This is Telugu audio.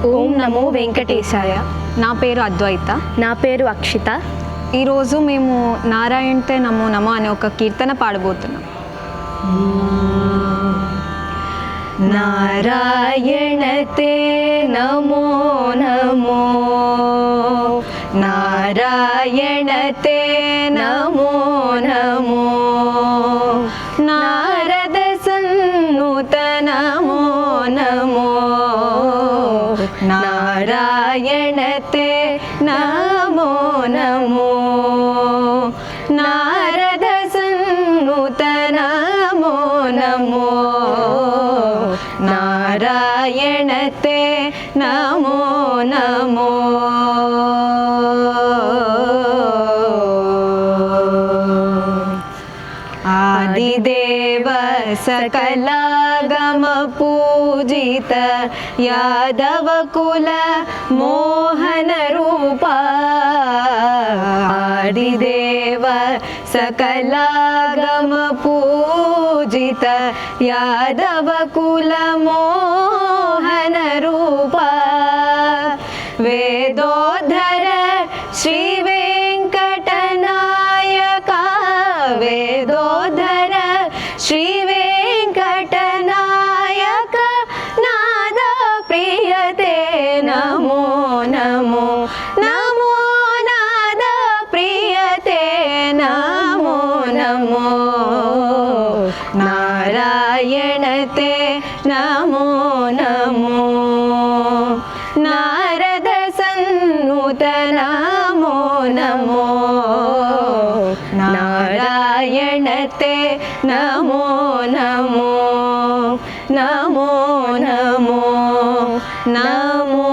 ఓం నమో వెంకటేశాయ. నా పేరు అద్వైత. నా పేరు అక్షిత. ఈరోజు మేము నారాయణతే నమో నమో అనే ఒక కీర్తన పాడబోతున్నాం. నారాయణతే నమో నమో, నారాయణతే నమో నమో, నారద సన్నుత నమో నమో, నారాయణతే నమో నమో, నారద సన్నుత నమో నమో, నారాయణతే నమో నమో. ఆదిదేవ సకలాగమ పూజిత యాదవ కుల మోహన రూప, ఆదిదేవ సకలాగమ పూజిత యాదవ కుల మోహన రూప, వేదోద్ధర శ్రీ వెంకటనాయక, వేదోద్ధర శ్రీ వెంకటనాయక, నాద ప్రియతే నమో నమో నమో, నాద ప్రియతే నమో నమో, నారాయణతే నమో నమో, నారద సన్నుత నమో నమో, నారాయణతే నమో నమో, నమో నమో, నమో